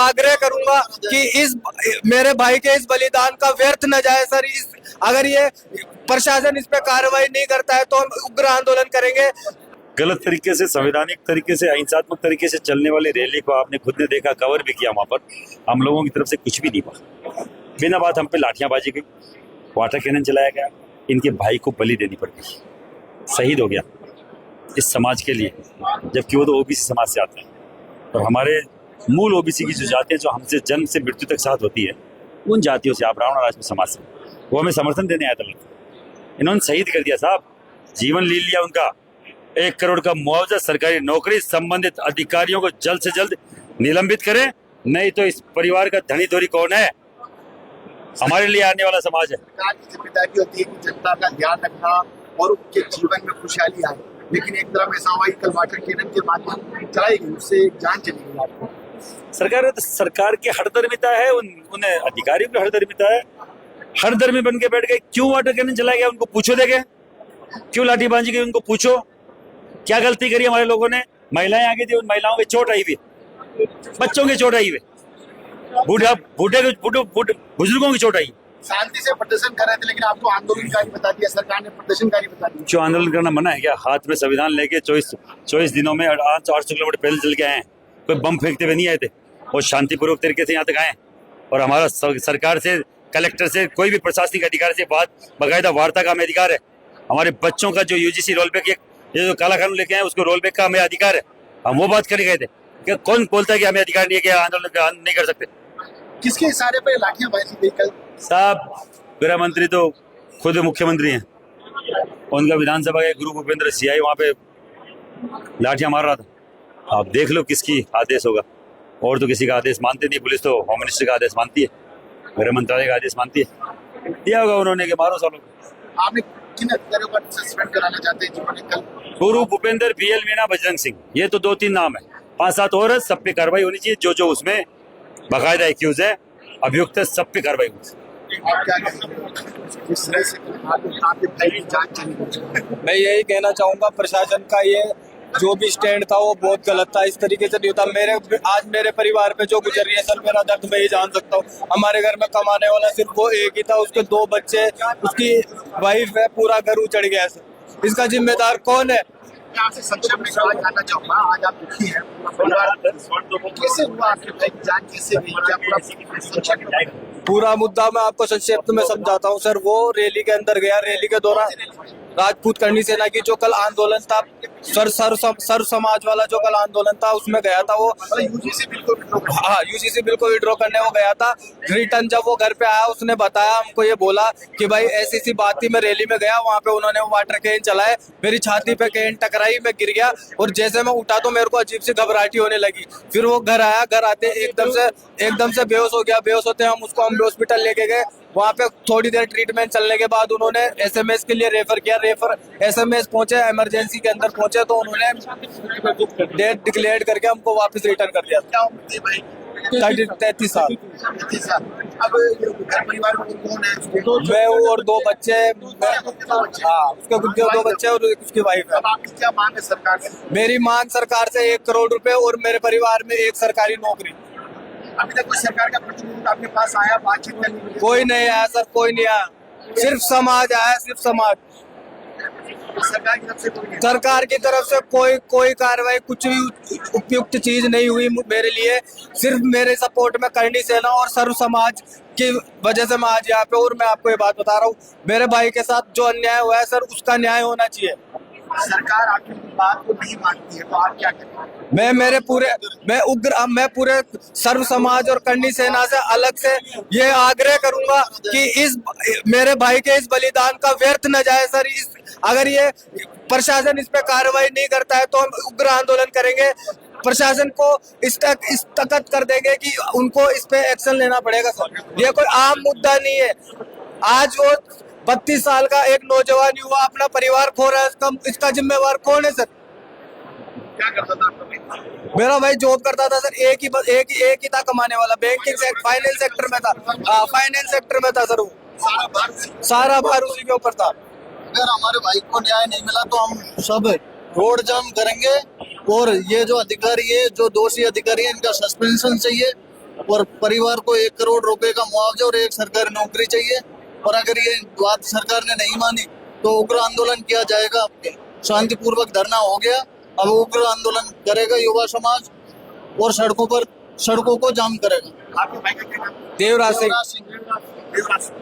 आग्रह करूंगा कि इस मेरे भाई के इस बलिदान का व्यर्थ न जाए सर। अगर ये प्रशासन इस पे कार्रवाई नहीं करता है तो हम उग्र आंदोलन करेंगे। गलत तरीके से, संवैधानिक तरीके से, अहिंसात्मक तरीके से चलने वाली रैली को आपने खुद ने देखा, कवर भी किया। वहां पर हम लोगों की तरफ से कुछ भी नहीं हुआ। बिना बात हम पे लाठियां बाजी गई, वाटर कैनन चलाया गया, इनके भाई को बलि देनी पड़ गई, शहीद हो गया इस समाज के लिए, जबकि वो तो ओबीसी समाज से आते हैं। और हमारे मूल ओबीसी की जो जातियां जो हमसे जन्म से मृत्यु तक साथ होती है, उन जातियों से, आप रावण राज समाज से, वो हमें समर्थन देने आया था। इन्होंने शहीद कर दिया साहब, जीवन ले लिया उनका। 1 करोड़ का मुआवजा, सरकारी नौकरी, संबंधित अधिकारियों को जल्द से जल्द निलंबित करें, नहीं तो इस परिवार का धनी धोरी कौन है? हमारे लिए आने वाला समाज है। सरकार की जिम्मेदारी होती है कि जनता का ध्यान रखना और उनके जीवन में खुशहाली आए, लेकिन एक तरफ ऐसा हुआ कि कल वाटर कैनन के माध्यम चलाई गई, उससे जान चली गई आपको। सरकार की हठधर्मिता है, उन्हें अधिकारियों की हठधर्मिता है। हठधर्मी बन के बैठ गए। क्यों वाटर कैनन चलाया गया? उनको पूछो देखे, क्यों लाठीबाजी की? उनको पूछो क्या गलती करी हमारे लोगों ने? महिलाएं आगे थी, उन महिलाओं की चोट आई हुई, बच्चों की चोट आई हुई, बुजुर्गों की चोट आई। शांति से प्रदर्शन कर रहे थे, लेकिन आपको आंदोलनकारी बता दिया, सरकार ने प्रदर्शनकारी बता दिया। क्यों आंदोलन करना मना है क्या? हाथ में संविधान लेके 24 दिनों में 800 किलोमीटर पैदल चल के आए हैं। कोई बम फेंकते हुए नहीं आए थे, और शांतिपूर्वक तरीके से यहाँ तक आए। और हमारा सरकार से, कलेक्टर से, कोई भी प्रशासनिक अधिकारी से बात बाकायदा वार्ता का हमें अधिकार है। हमारे बच्चों का जो यूजीसी रोल बैक, ये जो काला कानून लेके आए, उसको रोल बैक का हमें अधिकार है। हम वो बात करके गए थे कि कौन बोलता है कि हमें अधिकार नहीं है कि आंदोलन नहीं कर सकते? किसके इशारे पे लाठियां बाजी गई कल? साहब, गृह मंत्री तो खुद मुख्यमंत्री हैं, उनका विधानसभा के गुरु भूपेंद्र सिंह वहां पे लाठियां मार रहा था। आप देख लो किसकी आदेश होगा। और तो किसी का आदेश मानते नहीं। पुलिस तो होम मिनिस्टर का आदेश मानती है, गृह मंत्रालय का आदेश मानती है। दिया होगा उन्होंने कि मारो सालों। आपने किन अधिकारियों को सस्पेंड कराना चाहते हैं जिन्होंने कल? गुरु भूपेंद्र, BL मीणा, बजरंग सिंह, ये तो 2-3 नाम है। 5-7 और है। सब पे कार्रवाई होनी चाहिए। जो उसमें बाकायदा एक्यूज है, अभियुक्त है, सब पे कार्रवाई होनी चाहिए। मैं यही कहना चाहूंगा, प्रशासन का ये जो भी स्टैंड था वो बहुत गलत था। इस तरीके से नहीं होता। आज मेरे परिवार में जो गुजर रही है सर, मेरा दर्द मैं ही जान सकता हूँ। हमारे घर में कमाने वाला सिर्फ वो एक ही था, उसके 2 बच्चे, उसकी वाइफ है, पूरा घर उजड़ गया सर। इसका जिम्मेदार कौन है? आपसे संक्षेप में सवाल जानना चाहूंगा, आज आप दुखी हैं, कैसे हुआ आपके भाई की जान कैसे गई? क्या पूरा संक्षेप में? पूरा मुद्दा मैं आपको संक्षिप्त में समझाता हूँ सर। वो रैली के अंदर गया, रैली के दौरान राजपूत करनी सेना की जो कल आंदोलन था, सर्व समाज वाला जो कल आंदोलन था, उसमें गया था वो। यूजीसी बिल को विड्रॉ करने वो गया था। रिटर्न जब वो घर पे आया, उसने बताया हमको, ये बोला कि भाई ऐसी बात थी, मैं रैली में गया, वहाँ पे उन्होंने वाटर कैन चलाए, मेरी छाती पे कैन टकराई, मैं गिर गया, और जैसे मैं उठा तो मेरे को अजीब सी घबराहटी होने लगी। फिर वो घर आया, घर आते एकदम से बेहोश हो गया। बेहोश होते हम उसको हॉस्पिटल लेके गए। वहाँ पे थोड़ी देर ट्रीटमेंट चलने के बाद उन्होंने SMS के लिए रेफर किया। SMS पहुंचे, इमरजेंसी के अंदर पहुंचे, तो उन्होंने डेट डिक्लेयर करके हमको वापस रिटर्न कर दिया। क्या उम्र थी भाई? 33 साल। 33 साल। अब घर परिवार में कौन है? मैं हूँ और 2 बच्चे। हाँ, उसके 2 बच्चे और उसकी वाइफ है। अब आपकी क्या मांग है सरकार से? मेरी मांग सरकार से 1 करोड़ रुपए और मेरे परिवार में 1 सरकारी नौकरी। अभी तक कोई सरकार का प्रतिनिधि आपके पास आया, बातचीत करने के लिए? कोई नहीं आया सर, कोई नहीं आया। सिर्फ समाज आया, सिर्फ समाज। सरकार की तरफ से कोई नहीं? सरकार की तरफ से कोई कार्रवाई, कुछ भी उपयुक्त चीज नहीं हुई मेरे लिए। सिर्फ मेरे सपोर्ट में करनी सेना और सर्व समाज की वजह से मैं आज यहाँ पे। और मैं आपको ये बात बता रहा हूँ, मेरे भाई के साथ जो अन्याय हुआ है सर, उसका न्याय होना चाहिए। सरकार आपकी बात को नहीं मानती है, तो आप क्या करें? मैं पूरे सर्व समाज और करनी सेना से अलग से ये आग्रह करूंगा कि इस मेरे भाई के इस बलिदान का व्यर्थ न जाए सर। अगर ये प्रशासन इस पे कार्रवाई नहीं करता है तो हम उग्र आंदोलन करेंगे। प्रशासन को इस तक कर देंगे कि उनको इस पे एक्शन लेना पड़ेगा सर। ये कोई आम मुद्दा नहीं है। आज वो 32 साल का एक नौजवान युवा अपना परिवार खो रहा है, इसका जिम्मेवार कौन है सर? क्या करता था आपका भाई? मेरा भाई जॉब करता था सर, एक ही था कमाने वाला, बैंकिंग फाइनेंस सेक्टर में था। फाइनेंस सेक्टर में था सर। वो सारा भार उसी के ऊपर था। अगर हमारे भाई को न्याय नहीं मिला तो हम सब रोड जाम करेंगे, और ये जो अधिकारी है, जो दोषी अधिकारी है, इनका सस्पेंशन चाहिए। और परिवार को 1 करोड़ रुपए का मुआवजा और एक सरकारी नौकरी चाहिए। और अगर ये बात सरकार ने नहीं मानी तो उग्र आंदोलन किया जाएगा। शांतिपूर्वक धरना हो गया, अब उग्र आंदोलन करेगा युवा समाज और सड़कों को जाम करेगा। आपके भाई का क्या नाम है? देवराज सिंह। देवराज सिंह। देवराज सिंह।